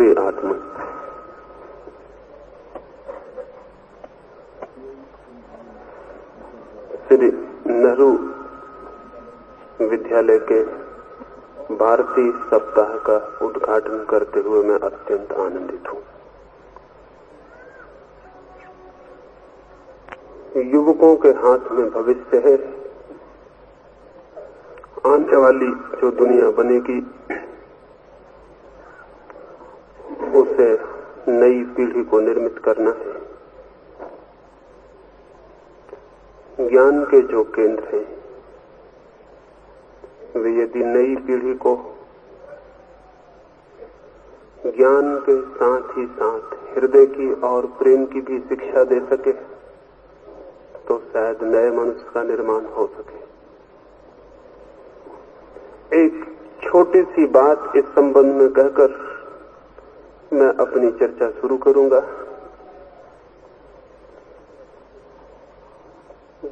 प्रिय आत्मा, श्री नेहरू विद्यालय के भारतीय सप्ताह का उद्घाटन करते हुए मैं अत्यंत आनंदित हूं। युवकों के हाथ में भविष्य है। आने वाली जो दुनिया बनेगी उसे नई पीढ़ी को निर्मित करना है। ज्ञान के जो केंद्र हैं वे यदि नई पीढ़ी को ज्ञान के साथ ही साथ हृदय की और प्रेम की भी शिक्षा दे सके तो शायद नए मनुष्य का निर्माण हो सके। एक छोटी सी बात इस संबंध में कहकर मैं अपनी चर्चा शुरू करूंगा।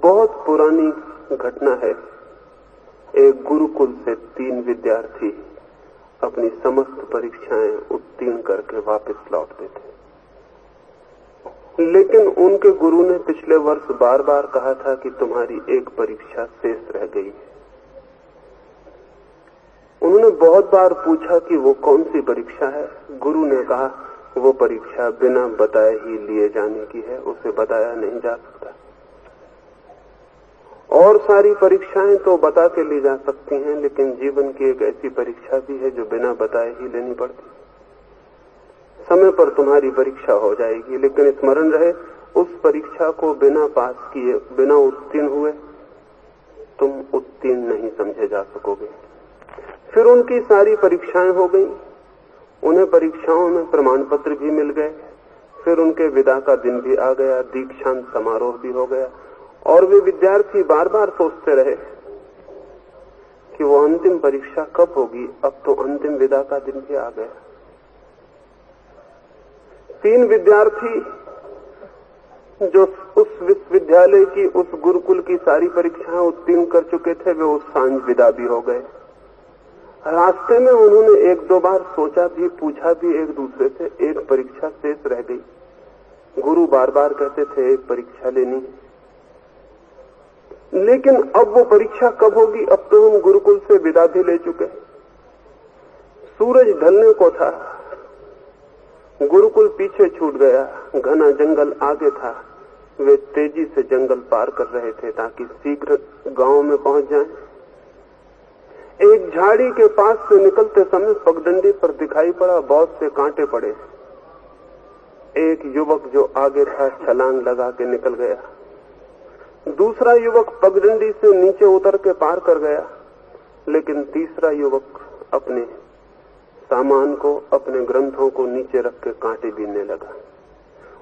बहुत पुरानी घटना है। एक गुरुकुल से 3 विद्यार्थी अपनी समस्त परीक्षाएं उत्तीर्ण करके वापस लौटते थे, लेकिन उनके गुरु ने पिछले वर्ष बार बार कहा था कि तुम्हारी एक परीक्षा शेष रह गई है। उन्होंने बहुत बार पूछा कि वो कौन सी परीक्षा है। गुरु ने कहा वो परीक्षा बिना बताए ही लिए जाने की है, उसे बताया नहीं जा सकता। और सारी परीक्षाएं तो बता के ली जा सकती हैं, लेकिन जीवन की एक ऐसी परीक्षा भी है जो बिना बताए ही लेनी पड़ती। समय पर तुम्हारी परीक्षा हो जाएगी, लेकिन स्मरण रहे उस परीक्षा को बिना पास किए, बिना उत्तीर्ण हुए तुम उत्तीर्ण नहीं समझे जा सकोगे। फिर उनकी सारी परीक्षाएं हो गई, उन्हें परीक्षाओं में प्रमाण पत्र भी मिल गए। फिर उनके विदा का दिन भी आ गया, दीक्षांत समारोह भी हो गया, और वे विद्यार्थी बार बार सोचते रहे कि वो अंतिम परीक्षा कब होगी। अब तो अंतिम विदा का दिन भी आ गया। 3 विद्यार्थी जो उस विश्वविद्यालय की, उस गुरुकुल की सारी परीक्षाएं उत्तीर्ण कर चुके थे, वे उस सांझ विदा भी हो गए। रास्ते में उन्होंने 1-2 बार सोचा भी, पूछा भी एक दूसरे से, एक परीक्षा शेष रह गई। गुरु बार बार कहते थे एक परीक्षा लेनी है, लेकिन अब वो परीक्षा कब होगी। अब तो हम गुरुकुल से विदा भी ले चुके। सूरज ढलने को था, गुरुकुल पीछे छूट गया, घना जंगल आगे था। वे तेजी से जंगल पार कर रहे थे ताकि शीघ्र गांव में पहुंच जाएं। एक झाड़ी के पास से निकलते समय पगडंडी पर दिखाई पड़ा बहुत से कांटे पड़े। एक युवक जो आगे था छलांग लगा के निकल गया। दूसरा युवक पगडंडी से नीचे उतर के पार कर गया, लेकिन तीसरा युवक अपने सामान को, अपने ग्रंथों को नीचे रख के कांटे बीनने लगा।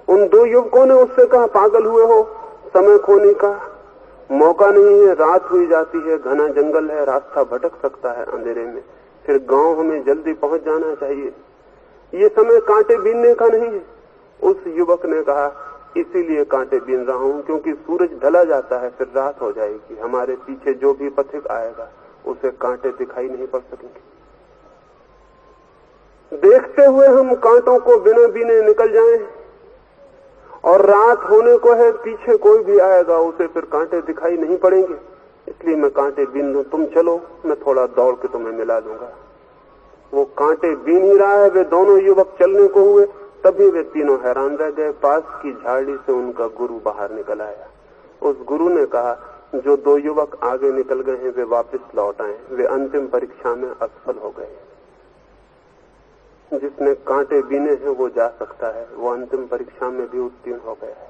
उन 2 युवकों ने उससे कहा, पागल हुए हो, समय खोने का मौका नहीं है, रात हुई जाती है, घना जंगल है, रास्ता भटक सकता है अंधेरे में, फिर गांव हमें जल्दी पहुंच जाना चाहिए, ये समय कांटे बीनने का नहीं है। उस युवक ने कहा, इसीलिए कांटे बीन रहा हूं क्योंकि सूरज ढला जाता है, फिर रात हो जाएगी, हमारे पीछे जो भी पथिक आएगा उसे कांटे दिखाई नहीं पड़ सकेंगे। देखते हुए हम कांटों को बिना बीने निकल जाएं, और रात होने को है, पीछे कोई भी आएगा उसे फिर कांटे दिखाई नहीं पड़ेंगे, इसलिए मैं कांटे बीन लूं। तुम चलो, मैं थोड़ा दौड़ के तुम्हें मिला लूंगा। वो कांटे बीन ही रहा है। वे दोनों युवक चलने को हुए, तभी वे तीनों हैरान रह गए। पास की झाड़ी से उनका गुरु बाहर निकल आया। उस गुरु ने कहा, जो 2 युवक आगे निकल गए हैं वे वापस लौट आए, वे अंतिम परीक्षा में असफल हो गए। जिसने कांटे बीने हैं वो जा सकता है, वो अंतिम परीक्षा में भी उत्तीर्ण हो गया है।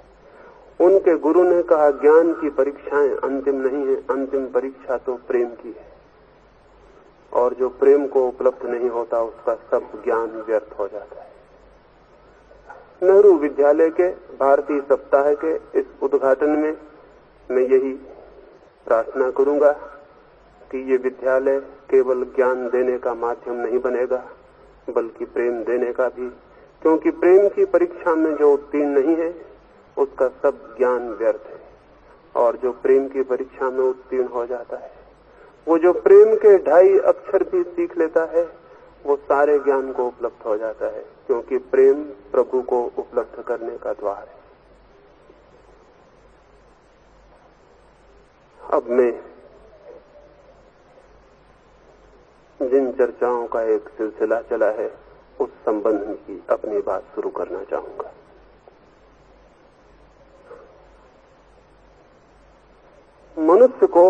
उनके गुरु ने कहा, ज्ञान की परीक्षाएं अंतिम नहीं है, अंतिम परीक्षा तो प्रेम की है, और जो प्रेम को उपलब्ध नहीं होता उसका सब ज्ञान व्यर्थ हो जाता है। नेहरू विद्यालय के भारतीय सप्ताह के इस उद्घाटन में मैं यही प्रार्थना करूंगा कि ये विद्यालय केवल ज्ञान देने का माध्यम नहीं बनेगा, बल्कि प्रेम देने का भी, क्योंकि प्रेम की परीक्षा में जो उत्तीर्ण नहीं है उसका सब ज्ञान व्यर्थ है, और जो प्रेम की परीक्षा में उत्तीर्ण हो जाता है, वो जो प्रेम के 2.5 अक्षर भी सीख लेता है, वो सारे ज्ञान को उपलब्ध हो जाता है, क्योंकि प्रेम प्रभु को उपलब्ध करने का द्वार है। अब मैं जिन चर्चाओं का एक सिलसिला चला है उस संबंध की अपनी बात शुरू करना चाहूंगा। मनुष्य को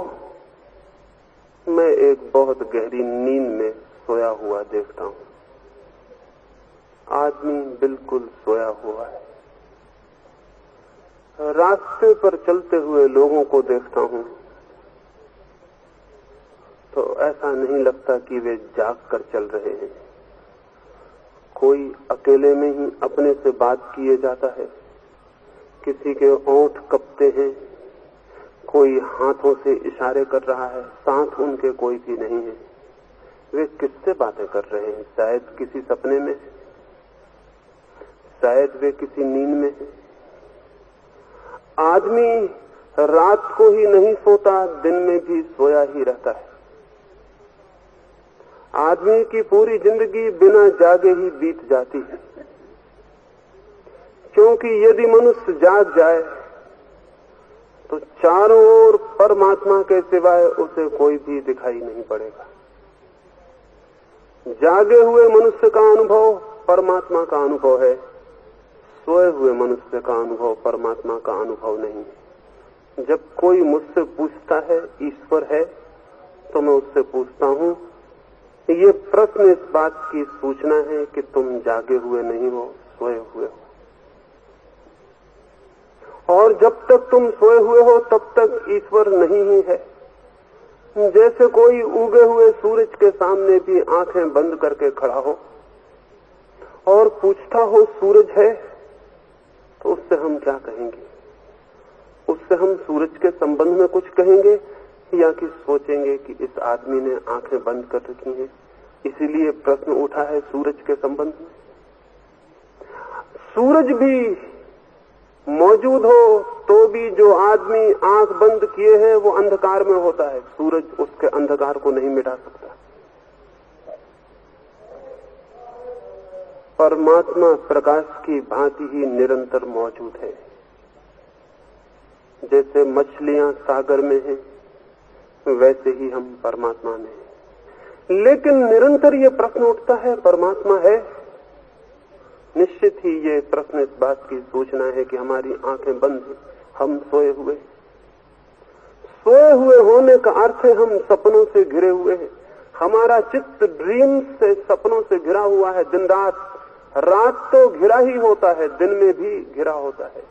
मैं एक बहुत गहरी नींद में सोया हुआ देखता हूं। आदमी बिल्कुल सोया हुआ है। रास्ते पर चलते हुए लोगों को देखता हूं तो ऐसा नहीं लगता कि वे जाग कर चल रहे हैं। कोई अकेले में ही अपने से बात किए जाता है, किसी के ओंठ कपते हैं, कोई हाथों से इशारे कर रहा है, साथ उनके कोई भी नहीं है। वे किससे बातें कर रहे हैं? शायद किसी सपने में, शायद वे किसी नींद में है। आदमी रात को ही नहीं सोता, दिन में भी सोया ही रहता है। आदमी की पूरी जिंदगी बिना जागे ही बीत जाती है, क्योंकि यदि मनुष्य जाग जाए तो चारों ओर परमात्मा के सिवाय उसे कोई भी दिखाई नहीं पड़ेगा। जागे हुए मनुष्य का अनुभव परमात्मा का अनुभव है, सोए हुए मनुष्य का अनुभव परमात्मा का अनुभव नहीं है। जब कोई मुझसे पूछता है ईश्वर है, तो मैं उससे पूछता हूं, ये प्रश्न इस बात की सूचना है कि तुम जागे हुए नहीं हो, सोए हुए हो। और जब तक तुम सोए हुए हो तब तक ईश्वर नहीं ही है। जैसे कोई उगे हुए सूरज के सामने भी आंखें बंद करके खड़ा हो और पूछता हो सूरज है, तो उससे हम क्या कहेंगे? उससे हम सूरज के संबंध में कुछ कहेंगे या कि सोचेंगे कि इस आदमी ने आंखें बंद कर रखी हैं, इसीलिए प्रश्न उठा है सूरज के संबंध में। सूरज भी मौजूद हो तो भी जो आदमी आंख बंद किए है वो अंधकार में होता है। सूरज उसके अंधकार को नहीं मिटा सकता। परमात्मा प्रकाश की भांति ही निरंतर मौजूद है। जैसे मछलियां सागर में हैं, वैसे ही हम परमात्मा में हैं। लेकिन निरंतर ये प्रश्न उठता है, परमात्मा है? निश्चित ही ये प्रश्न इस बात की सूचना है कि हमारी आंखें बंद हैं, हम सोए हुए। सोए हुए होने का अर्थ है हम सपनों से घिरे हुए हैं। हमारा चित्त ड्रीम से, सपनों से घिरा हुआ है दिन रात। रात तो घिरा ही होता है, दिन में भी घिरा होता है।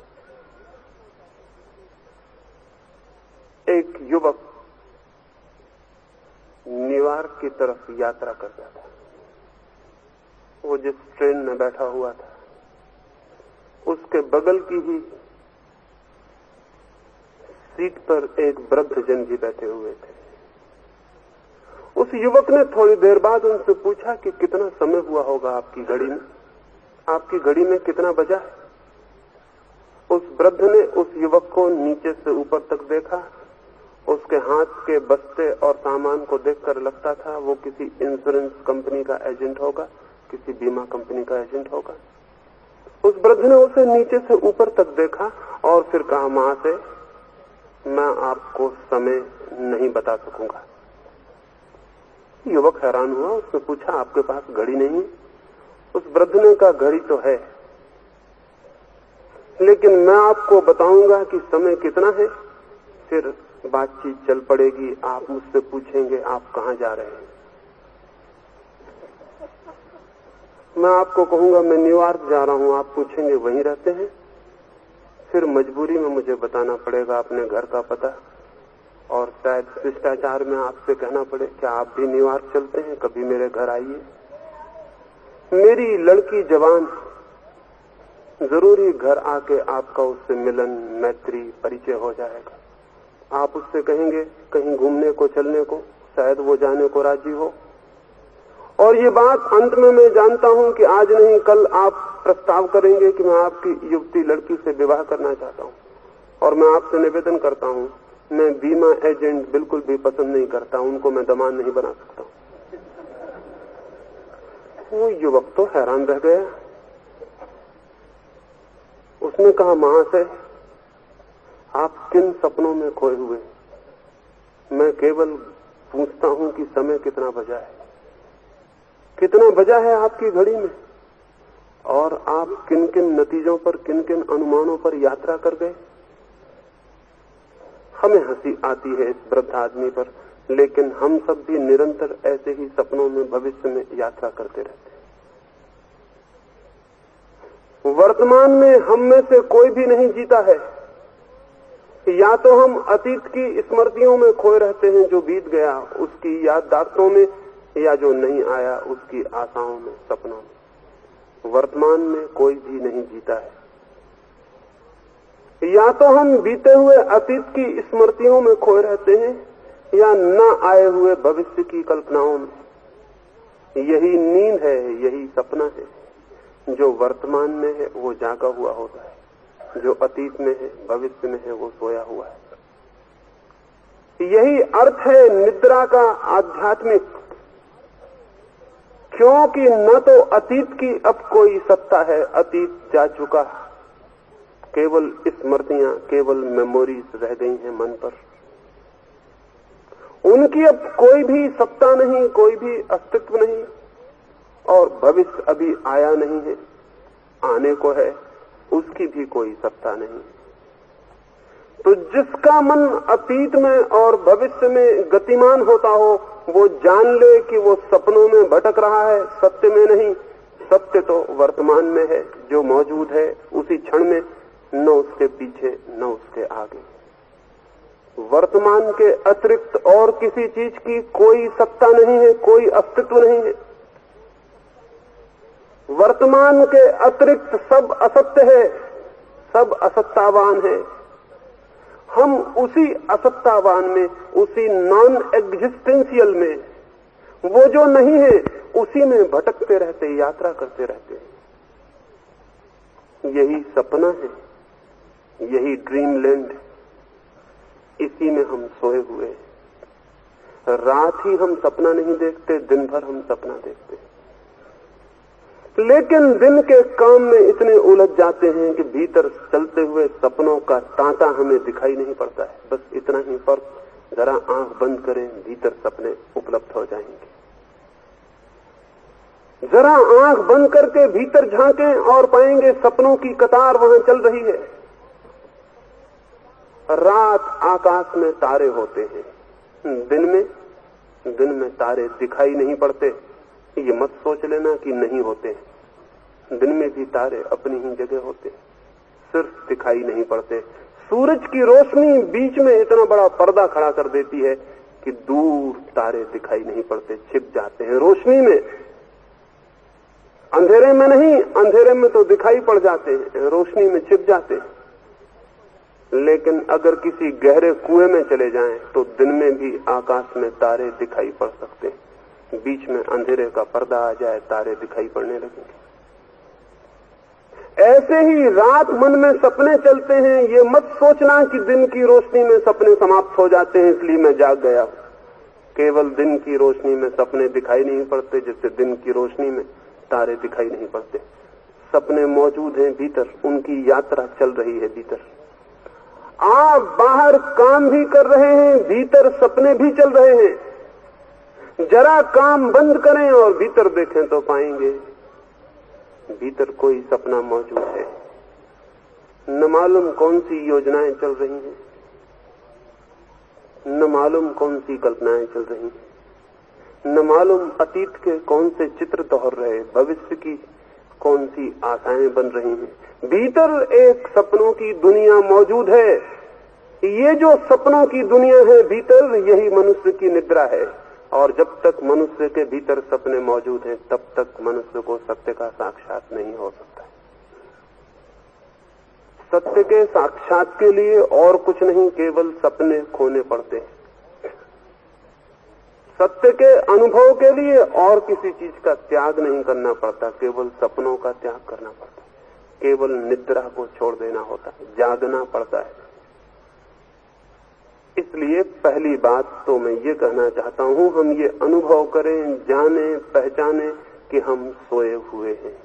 एक युवक न्यूयॉर्क की तरफ यात्रा कर रहा था। वो जिस ट्रेन में बैठा हुआ था, उसके बगल की ही सीट पर एक वृद्धजन भी बैठे हुए थे। उस युवक ने थोड़ी देर बाद उनसे पूछा कि कितना समय हुआ होगा आपकी घड़ी में? आपकी घड़ी में कितना बजा है? उस वृद्ध ने उस युवक को नीचे से ऊपर तक देखा। उसके हाथ के बस्ते और सामान को देखकर लगता था वो किसी इंश्योरेंस कंपनी का एजेंट होगा, किसी बीमा कंपनी का एजेंट होगा। उस वृद्ध ने उसे नीचे से ऊपर तक देखा और फिर कहा, मां से मैं आपको समय नहीं बता सकूंगा। युवक हैरान हुआ। उसने पूछा, आपके पास घड़ी नहीं? उस वृद्ध ने कहा, घड़ी तो है, लेकिन मैं आपको बताऊंगा कि समय कितना है, फिर बातचीत चल पड़ेगी। आप मुझसे पूछेंगे आप कहां जा रहे हैं। मैं आपको कहूंगा मैं न्यूयॉर्क जा रहा हूं, आप पूछेंगे वहीं रहते हैं। फिर मजबूरी में मुझे बताना पड़ेगा अपने घर का पता, और शायद शिष्टाचार में आपसे कहना पड़े क्या आप भी न्यूयॉर्क चलते हैं, कभी मेरे घर आइए। मेरी लड़की जवान, जरूरी घर आके आपका उससे मिलन, मैत्री, परिचय हो जाएगा। आप उससे कहेंगे कहीं घूमने को, चलने को, शायद वो जाने को राजी हो। और ये बात अंत में मैं जानता हूं कि आज नहीं कल आप प्रस्ताव करेंगे कि मैं आपकी युवती लड़की से विवाह करना चाहता हूं। और मैं आपसे निवेदन करता हूं, मैं बीमा एजेंट बिल्कुल भी पसंद नहीं करता, उनको मैं दामाद नहीं बना सकता। वो युवक तो हैरान रह गया। उसने कहा, महाशय, आप किन सपनों में खोए हुए? मैं केवल पूछता हूं कि समय कितना बजा है, कितना बजा है आपकी घड़ी में, और आप किन किन नतीजों पर, किन किन अनुमानों पर यात्रा कर गए। हमें हंसी आती है इस वृद्ध आदमी पर, लेकिन हम सब भी निरंतर ऐसे ही सपनों में, भविष्य में यात्रा करते रहते हैं। वर्तमान में हम में से कोई भी नहीं जीता है। या तो हम अतीत की स्मृतियों में खोए रहते हैं, जो बीत गया उसकी याददाश्तों में, या जो नहीं आया उसकी आशाओं में, सपनों में। वर्तमान में कोई भी नहीं जीता है। या तो हम बीते हुए अतीत की स्मृतियों में खोए रहते हैं, या न आए हुए भविष्य की कल्पनाओं में। यही नींद है, यही सपना है। जो वर्तमान में है वो जागा हुआ होता है, जो अतीत में है, भविष्य में है, वो सोया हुआ है। यही अर्थ है निद्रा का आध्यात्मिक, क्योंकि न तो अतीत की अब कोई सत्ता है, अतीत जा चुका, केवल स्मृतियां, केवल मेमोरीज रह गई हैं मन पर। उनकी अब कोई भी सत्ता नहीं, कोई भी अस्तित्व नहीं, और भविष्य अभी आया नहीं है, आने को है, उसकी भी कोई सत्ता नहीं। तो जिसका मन अतीत में और भविष्य में गतिमान होता हो, वो जान ले कि वो सपनों में भटक रहा है, सत्य में नहीं। सत्य तो वर्तमान में है, जो मौजूद है उसी क्षण में, न उसके पीछे न उसके आगे। वर्तमान के अतिरिक्त और किसी चीज की कोई सत्ता नहीं है, कोई अस्तित्व नहीं है। वर्तमान के अतिरिक्त सब असत्य है, सब असत्तावान है। हम उसी असत्तावान में, उसी नॉन एग्जिस्टेंशियल में, वो जो नहीं है उसी में भटकते रहते, यात्रा करते रहते। यही सपना है, यही ड्रीम लैंड, इसी में हम सोए हुए हैं। रात ही हम सपना नहीं देखते, दिन भर हम सपना देखते हैं। लेकिन दिन के काम में इतने उलझ जाते हैं कि भीतर चलते हुए सपनों का तांता हमें दिखाई नहीं पड़ता है। बस इतना ही फर्क, जरा आंख बंद करें, भीतर सपने उपलब्ध हो जाएंगे। जरा आंख बंद करके भीतर झांकें और पाएंगे सपनों की कतार वहां चल रही है। रात आकाश में तारे होते हैं, दिन में तारे दिखाई नहीं पड़ते। ये मत सोच लेना कि नहीं होते। दिन में भी तारे अपनी ही जगह होते, सिर्फ दिखाई नहीं पड़ते। सूरज की रोशनी बीच में इतना बड़ा पर्दा खड़ा कर देती है कि दूर तारे दिखाई नहीं पड़ते, छिप जाते हैं रोशनी में। अंधेरे में नहीं, अंधेरे में तो दिखाई पड़ जाते हैं, रोशनी में छिप जाते हैं। लेकिन अगर किसी गहरे कुएं में चले जाएं तो दिन में भी आकाश में तारे दिखाई पड़ सकते हैं। बीच में अंधेरे का पर्दा आ जाए, तारे दिखाई पड़ने लगेंगे। ऐसे ही रात मन में सपने चलते हैं। ये मत सोचना कि दिन की रोशनी में सपने समाप्त हो जाते हैं इसलिए मैं जाग गया। केवल दिन की रोशनी में सपने दिखाई नहीं पड़ते, जैसे दिन की रोशनी में तारे दिखाई नहीं पड़ते। सपने मौजूद हैं भीतर, उनकी यात्रा चल रही है भीतर। आप बाहर काम भी कर रहे हैं, भीतर सपने भी चल रहे हैं। जरा काम बंद करें और भीतर देखें तो पाएंगे भीतर कोई सपना मौजूद है। न मालूम कौन सी योजनाएं चल रही हैं, न मालूम कौन सी कल्पनाएं चल रही हैं, न मालूम अतीत के कौन से चित्र दोहर रहे, भविष्य की कौन सी आशाएं बन रही हैं। भीतर एक सपनों की दुनिया मौजूद है। ये जो सपनों की दुनिया है भीतर, यही मनुष्य की निद्रा है। और जब तक मनुष्य के भीतर सपने मौजूद हैं, तब तक मनुष्य को सत्य का साक्षात नहीं हो सकता। सत्य के साक्षात के लिए और कुछ नहीं, केवल सपने खोने पड़ते हैं। सत्य के अनुभव के लिए और किसी चीज का त्याग नहीं करना पड़ता, केवल सपनों का त्याग करना पड़ता। केवल निद्रा को छोड़ देना होता है, जागना पड़ता है। इसलिए पहली बात तो मैं ये कहना चाहता हूं, हम ये अनुभव करें, जाने, पहचाने कि हम सोए हुए हैं।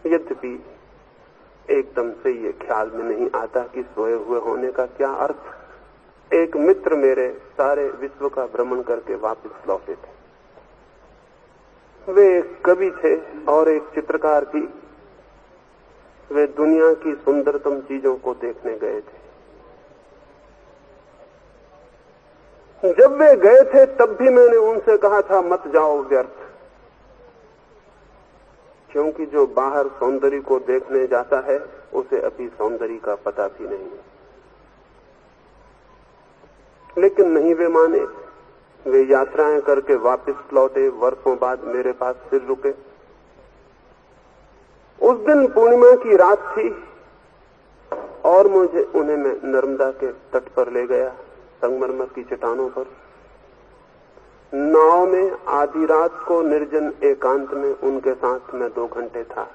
यद्यपि एकदम से ये ख्याल में नहीं आता कि सोए हुए होने का क्या अर्थ। एक मित्र मेरे सारे विश्व का भ्रमण करके वापस लौटे थे। वे एक कवि थे और एक चित्रकार भी। वे दुनिया की सुंदरतम चीजों को देखने गए थे। जब वे गए थे तब भी मैंने उनसे कहा था मत जाओ व्यर्थ, क्योंकि जो बाहर सौंदर्य को देखने जाता है उसे अभी सौंदर्य का पता भी नहीं। लेकिन नहीं वे माने। वे यात्राएं करके वापस लौटे। वर्षों बाद मेरे पास फिर रुके। उस दिन पूर्णिमा की रात थी और मुझे उन्हें मैं नर्मदा के तट पर ले गया, संगमरमर की चट्टानों पर। नाव में आधी रात को निर्जन एकांत में उनके साथ मैं 2 घंटे था।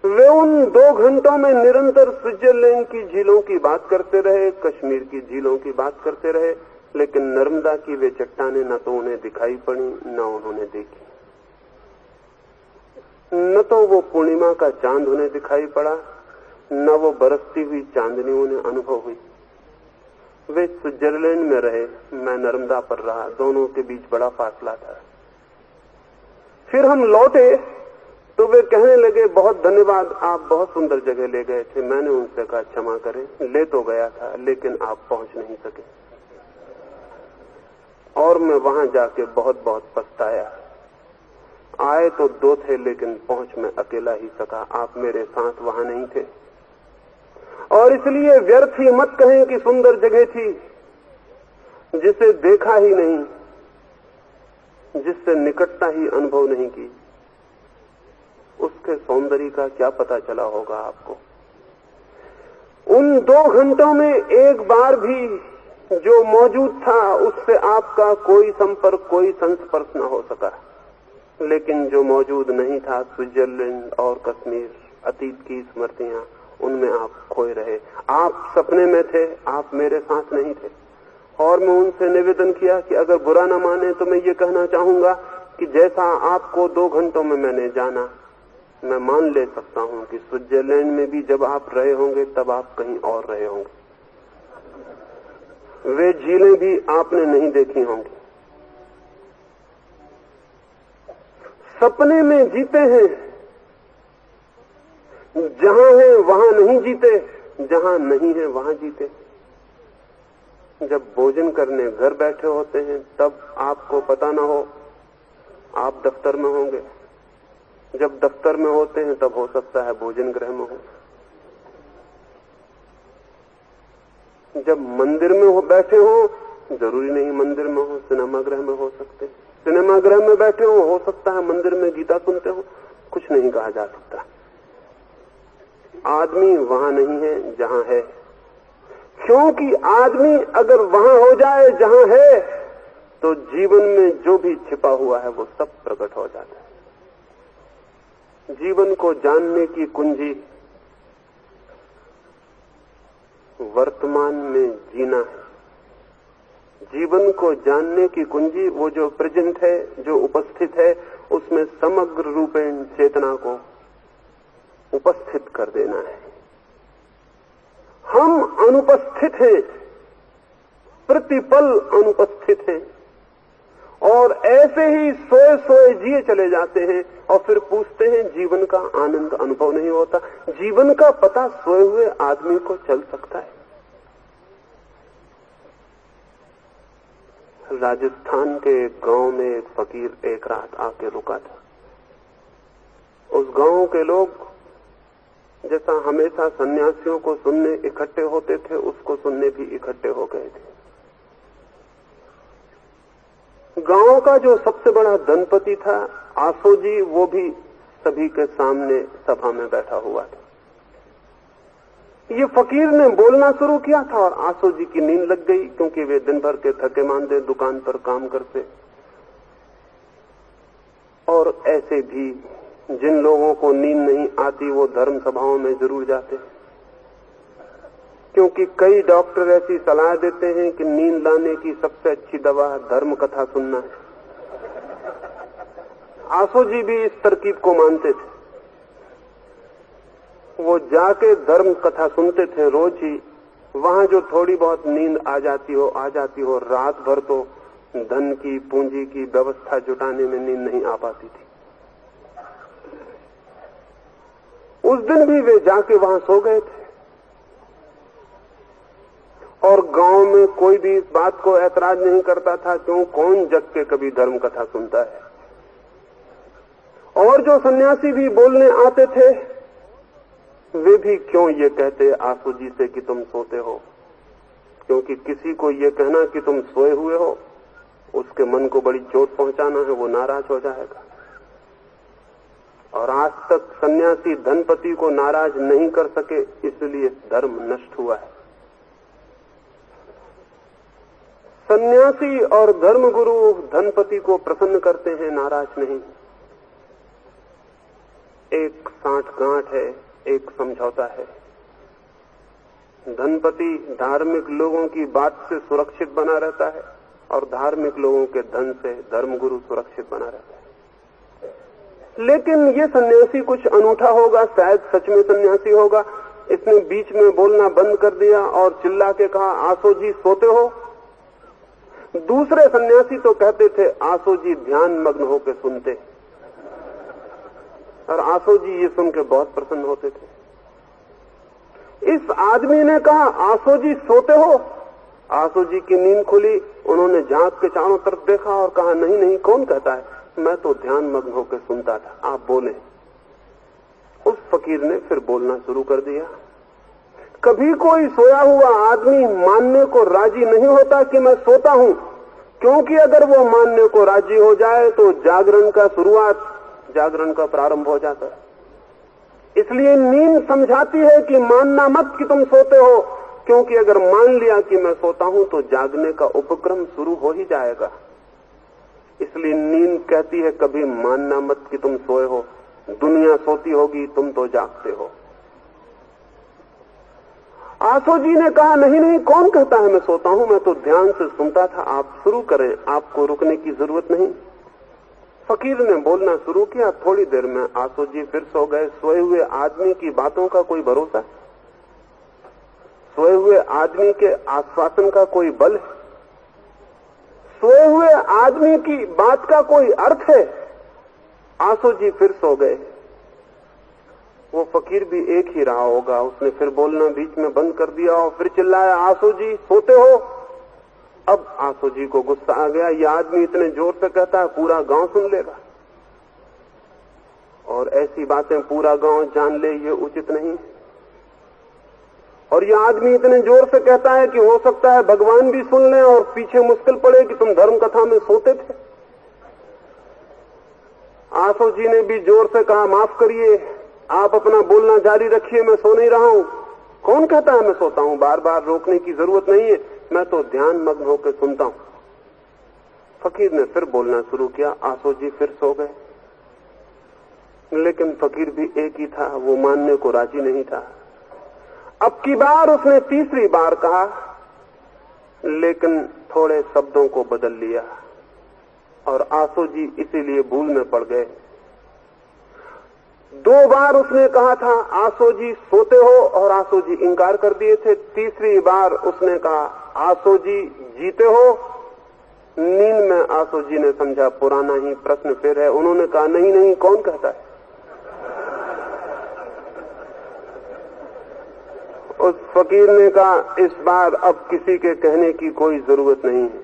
वे उन 2 घंटों में निरंतर स्विट्जरलैंड की झीलों की बात करते रहे, कश्मीर की झीलों की बात करते रहे, लेकिन नर्मदा की वे चट्टानें न तो उन्हें दिखाई पड़ी न उन्होंने देखी। न तो वो पूर्णिमा का चांद उन्हें दिखाई पड़ा, न वो बरसती हुई चांदनी उन्हें अनुभव हुई। वे स्विट्जरलैंड में रहे, मैं नर्मदा पर रहा। दोनों के बीच बड़ा फासला था। फिर हम लौटे तो वे कहने लगे बहुत धन्यवाद, आप बहुत सुंदर जगह ले गए थे। मैंने उनसे कहा क्षमा करें, ले तो गया था लेकिन आप पहुंच नहीं सके। और मैं वहां जाके बहुत बहुत पछताया। आए तो 2 थे लेकिन पहुंच मैं अकेला ही सका। आप मेरे साथ वहां नहीं थे। और इसलिए व्यर्थ ही मत कहें कि सुंदर जगह थी। जिसे देखा ही नहीं, जिससे निकटता ही अनुभव नहीं की, उसके सौंदर्य का क्या पता चला होगा आपको। उन 2 घंटों में एक बार भी जो मौजूद था उससे आपका कोई संपर्क, कोई संस्पर्श न हो सका। लेकिन जो मौजूद नहीं था, स्विट्जरलैंड और कश्मीर, अतीत की स्मृतियां, उनमें आप खोए रहे। आप सपने में थे, आप मेरे साथ नहीं थे। और मैं उनसे निवेदन किया कि अगर बुरा न माने तो मैं ये कहना चाहूंगा कि जैसा आपको 2 घंटों में मैंने जाना, मैं मान ले सकता हूं कि स्विट्जरलैंड में भी जब आप रहे होंगे तब आप कहीं और रहे होंगे। वे झीलें भी आपने नहीं देखी होंगी। सपने में जीते हैं, जहां है वहां नहीं जीते, जहां नहीं है वहां जीते। जब भोजन करने घर बैठे होते हैं तब आपको पता ना हो आप दफ्तर में होंगे। जब दफ्तर में होते हैं तब हो सकता है भोजन गृह में हो। जब मंदिर में हो बैठे हो, जरूरी नहीं मंदिर में हो, सिनेमा गृह में हो सकते। सिनेमा गृह में बैठे हो सकता है मंदिर में गीता सुनते हो। कुछ नहीं कहा जा सकता। आदमी वहां नहीं है जहां है, क्योंकि आदमी अगर वहां हो जाए जहां है तो जीवन में जो भी छिपा हुआ है वो सब प्रकट हो जाता है। जीवन को जानने की कुंजी वर्तमान में जीना है। जीवन को जानने की कुंजी वो जो प्रेजेंट है, जो उपस्थित है, उसमें समग्र रूपेण चेतना को उपस्थित कर देना है। हम अनुपस्थित हैं, प्रतिपल अनुपस्थित हैं और ऐसे ही सोए सोए जिए चले जाते हैं और फिर पूछते हैं जीवन का आनंद अनुभव नहीं होता। जीवन का पता सोए हुए आदमी को चल सकता है। राजस्थान के एक गांव में एक फकीर एक रात आके रुका था। उस गांव के लोग जैसा हमेशा सन्यासियों को सुनने इकट्ठे होते थे, उसको सुनने भी इकट्ठे हो गए थे। गांव का जो सबसे बड़ा धनपति था आसोजी, वो भी सभी के सामने सभा में बैठा हुआ था। ये फकीर ने बोलना शुरू किया था और आसोजी की नींद लग गई, क्योंकि वे दिन भर के थके मांदे दुकान पर काम करते। और ऐसे भी जिन लोगों को नींद नहीं आती वो धर्म सभाओं में जरूर जाते, क्योंकि कई डॉक्टर ऐसी सलाह देते हैं कि नींद लाने की सबसे अच्छी दवा धर्म कथा सुनना है। आसोजी भी इस तरकीब को मानते थे। वो जाके धर्म कथा सुनते थे रोज ही। वहां जो थोड़ी बहुत नींद आ जाती हो, रात भर तो धन की, पूंजी की व्यवस्था जुटाने में नींद नहीं आ पाती थी। उस दिन भी वे जाके वहां सो गए थे और गांव में कोई भी इस बात को ऐतराज नहीं करता था, क्यों, कौन जग के कभी धर्म कथा सुनता है। और जो सन्यासी भी बोलने आते थे वे भी क्यों ये कहते आसुजी से कि तुम सोते हो, क्योंकि किसी को ये कहना कि तुम सोए हुए हो उसके मन को बड़ी चोट पहुंचाना है, वो नाराज हो जाएगा। और आज तक सन्यासी धनपति को नाराज नहीं कर सके, इसलिए धर्म नष्ट हुआ है। सन्यासी और धर्मगुरु धनपति को प्रसन्न करते हैं, नाराज नहीं। एक साठगांठ है, एक समझौता है। धनपति धार्मिक लोगों की बात से सुरक्षित बना रहता है और धार्मिक लोगों के धन से धर्मगुरु सुरक्षित बना रहता है। लेकिन ये सन्यासी कुछ अनूठा होगा, शायद सच में सन्यासी होगा। इसने बीच में बोलना बंद कर दिया और चिल्ला के कहा, आसो जी सोते हो। दूसरे सन्यासी तो कहते थे आसो जी ध्यान मग्न होकर सुनते, और आसो जी ये सुन के बहुत प्रसन्न होते थे। इस आदमी ने कहा, आसो जी सोते हो। आसो जी की नींद खुली, उन्होंने झांक के चारों तरफ देखा और कहा, नहीं नहीं, कौन कहता है, मैं तो ध्यान मग्न होकर सुनता था, आप बोले। उस फकीर ने फिर बोलना शुरू कर दिया। कभी कोई सोया हुआ आदमी मानने को राजी नहीं होता कि मैं सोता हूं, क्योंकि अगर वो मानने को राजी हो जाए तो जागरण का प्रारंभ हो जाता है। इसलिए नींद समझाती है कि मानना मत कि तुम सोते हो, क्योंकि अगर मान लिया कि मैं सोता हूं तो जागने का उपक्रम शुरू हो ही जाएगा। इसलिए नींद कहती है कभी मानना मत कि तुम सोए हो, दुनिया सोती होगी, तुम तो जागते हो। आसो जी ने कहा, नहीं नहीं, कौन कहता है मैं सोता हूं, मैं तो ध्यान से सुनता था, आप शुरू करें, आपको रुकने की जरूरत नहीं। फकीर ने बोलना शुरू किया। थोड़ी देर में आसो जी फिर सो गए। सोए हुए आदमी की बातों का कोई भरोसा, सोए हुए आदमी के आश्वासन का कोई बल है, सोए हुए आदमी की बात का कोई अर्थ है। आसो जी फिर सो गए। वो फकीर भी एक ही रहा होगा, उसने फिर बोलना बीच में बंद कर दिया और फिर चिल्लाया, आसो जी सोते हो। अब आसो जी को गुस्सा आ गया, यह आदमी इतने जोर से कहता है पूरा गांव सुन लेगा, और ऐसी बातें पूरा गांव जान ले ये उचित नहीं। और यह आदमी इतने जोर से कहता है कि हो सकता है भगवान भी सुन लें और पीछे मुश्किल पड़े कि तुम धर्म कथा में सोते थे। आसो जी ने भी जोर से कहा, माफ करिए, आप अपना बोलना जारी रखिए, मैं सो नहीं रहा हूं। कौन कहता है मैं सोता हूं, बार बार रोकने की जरूरत नहीं है, मैं तो ध्यान मग्न होकर सुनता हूं। फकीर ने फिर बोलना शुरू किया। आसो जी फिर सो गए। लेकिन फकीर भी एक ही था, वो मानने को राजी नहीं था। अब की बार उसने तीसरी बार कहा, लेकिन थोड़े शब्दों को बदल लिया, और आसो जी इसीलिए भूल में पड़ गए। 2 बार उसने कहा था आसो जी सोते हो, और आसो जी इंकार कर दिए थे। तीसरी बार उसने कहा, आसो जी जीते हो। नींद में आसो जी ने समझा पुराना ही प्रश्न फिर है। उन्होंने कहा, नहीं नहीं, कौन कहता है। उस फकीर ने कहा, इस बार अब किसी के कहने की कोई जरूरत नहीं है,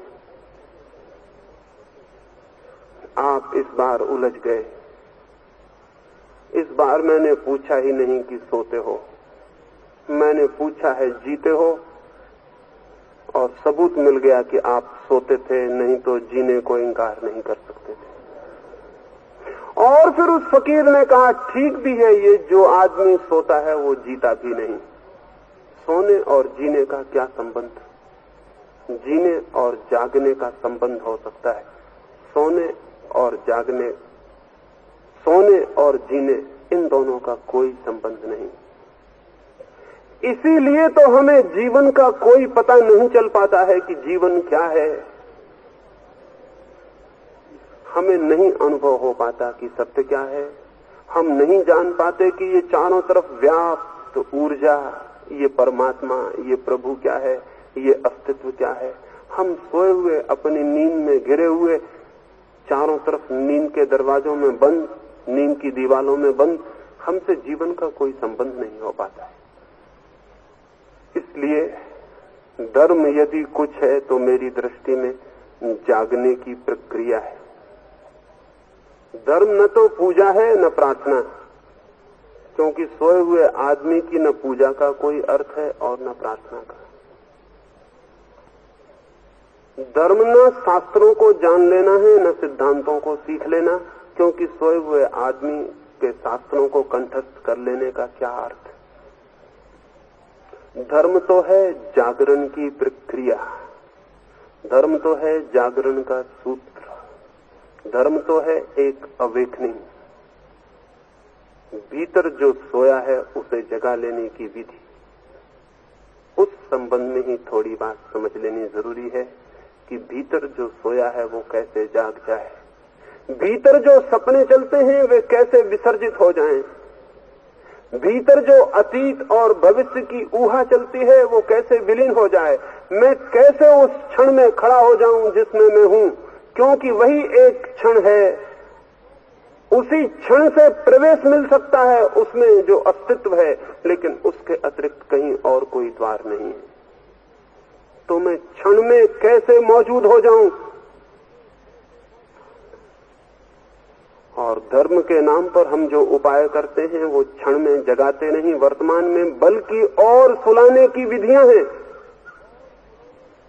आप इस बार उलझ गए। इस बार मैंने पूछा ही नहीं कि सोते हो, मैंने पूछा है जीते हो, और सबूत मिल गया कि आप सोते थे, नहीं तो जीने को इंकार नहीं कर सकते थे। और फिर उस फकीर ने कहा, ठीक भी है, ये जो आदमी सोता है वो जीता भी नहीं। सोने और जीने का क्या संबंध, जीने और जागने का संबंध हो सकता है, सोने और जीने इन दोनों का कोई संबंध नहीं। इसीलिए तो हमें जीवन का कोई पता नहीं चल पाता है कि जीवन क्या है। हमें नहीं अनुभव हो पाता कि सत्य क्या है। हम नहीं जान पाते कि ये चारों तरफ व्याप्त ऊर्जा, ये परमात्मा, ये प्रभु क्या है, ये अस्तित्व क्या है। हम सोए हुए अपनी नींद में घिरे हुए, चारों तरफ नींद के दरवाजों में बंद, नींद की दीवालों में बंद, हमसे जीवन का कोई संबंध नहीं हो पाता है। इसलिए धर्म यदि कुछ है तो मेरी दृष्टि में जागने की प्रक्रिया है। धर्म न तो पूजा है न प्रार्थना, क्योंकि सोए हुए आदमी की न पूजा का कोई अर्थ है और न प्रार्थना का। धर्म न शास्त्रों को जान लेना है न सिद्धांतों को सीख लेना, क्योंकि सोए हुए आदमी के शास्त्रों को कंठस्थ कर लेने का क्या अर्थ। धर्म तो है जागरण की प्रक्रिया, धर्म तो है जागरण का सूत्र, धर्म तो है एक अवेकनिंग। भीतर जो सोया है उसे जगा लेने की विधि, उस संबंध में ही थोड़ी बात समझ लेनी जरूरी है कि भीतर जो सोया है वो कैसे जाग जाए, भीतर जो सपने चलते हैं वे कैसे विसर्जित हो जाएं, भीतर जो अतीत और भविष्य की ऊहा चलती है वो कैसे विलीन हो जाए। मैं कैसे उस क्षण में खड़ा हो जाऊं जिसमें मैं हूं, क्योंकि वही एक क्षण है, उसी क्षण से प्रवेश मिल सकता है उसमें जो अस्तित्व है, लेकिन उसके अतिरिक्त कहीं और कोई द्वार नहीं है। तो मैं क्षण में कैसे मौजूद हो जाऊं। और धर्म के नाम पर हम जो उपाय करते हैं वो क्षण में जगाते नहीं वर्तमान में, बल्कि और सुलाने की विधियां हैं।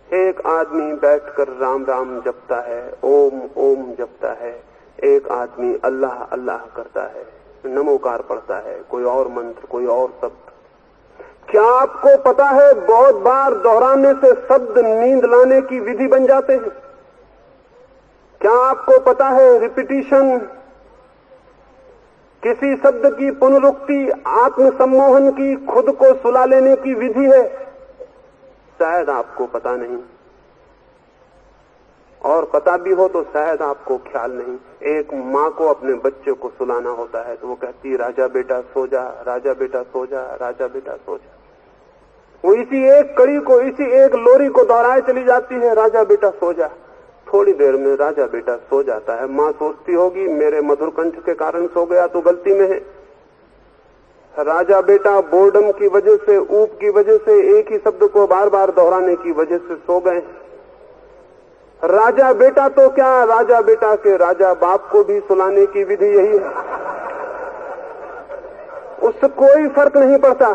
एक आदमी बैठकर राम राम जपता है, ओम ओम जपता है, एक आदमी अल्लाह अल्लाह करता है, नमोकार पढ़ता है, कोई और मंत्र, कोई और शब्द। क्या आपको पता है बहुत बार दोहराने से शब्द नींद लाने की विधि बन जाते हैं? क्या आपको पता है रिपीटिशन, किसी शब्द की पुनरुक्ति आत्मसम्मोहन की, खुद को सुला लेने की विधि है? शायद आपको पता नहीं, और पता भी हो तो शायद आपको ख्याल नहीं। एक माँ को अपने बच्चे को सुलाना होता है तो वो कहती है राजा बेटा सो जा, राजा बेटा सो जा, राजा बेटा सो जा। वो इसी एक कड़ी को, इसी एक लोरी को दोहराए चली जाती है, राजा बेटा सो जा। थोड़ी देर में राजा बेटा सो जाता है। माँ सोचती होगी मेरे मधुर कंठ के कारण सो गया तो गलती में है। राजा बेटा बोर्डम की वजह से, ऊप की वजह से, एक ही शब्द को बार बार दोहराने की वजह से सो गए। राजा बेटा तो क्या, राजा बेटा के राजा बाप को भी सुलाने की विधि यही है। उससे कोई फर्क नहीं पड़ता।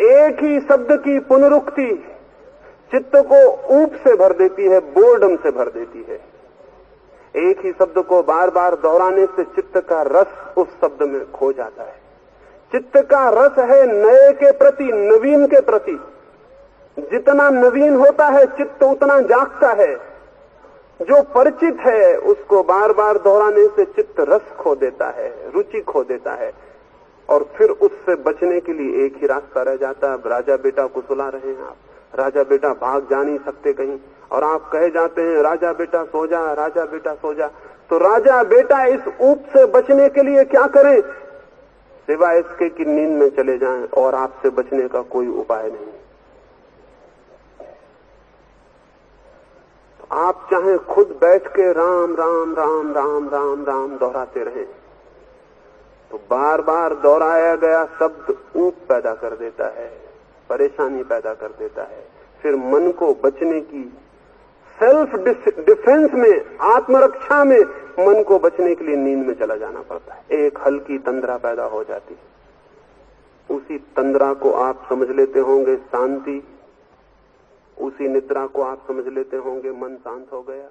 एक ही शब्द की पुनरुक्ति चित्त को ऊप से भर देती है, बोर्डम से भर देती है। एक ही शब्द को बार बार दोहराने से चित्त का रस उस शब्द में खो जाता है। चित्त का रस है नए के प्रति, नवीन के प्रति। जितना नवीन होता है चित्त उतना जागता है। जो परिचित है उसको बार बार दोहराने से चित्त रस खो देता है, रुचि खो देता है, और फिर उससे बचने के लिए एक ही रास्ता रह जाता है। अब राजा बेटा को सुला रहे हैं आप, राजा बेटा भाग जा नहीं सकते कहीं, और आप कहे जाते हैं राजा बेटा सो जा, राजा बेटा सो जा। तो राजा बेटा इस ऊप से बचने के लिए क्या करें, सिवाय इसके कि नींद में चले जाएं, और आपसे बचने का कोई उपाय नहीं। तो आप चाहे खुद बैठ के राम राम राम राम राम राम दोहराते रहें, तो बार बार दोहराया गया शब्द ऊप पैदा कर देता है, परेशानी पैदा कर देता है। फिर मन को बचने की, सेल्फ डिफेंस में, आत्मरक्षा में मन को बचने के लिए नींद में चला जाना पड़ता है। एक हल्की तंद्रा पैदा हो जाती है, उसी तंद्रा को आप समझ लेते होंगे शांति, उसी निद्रा को आप समझ लेते होंगे मन शांत हो गया।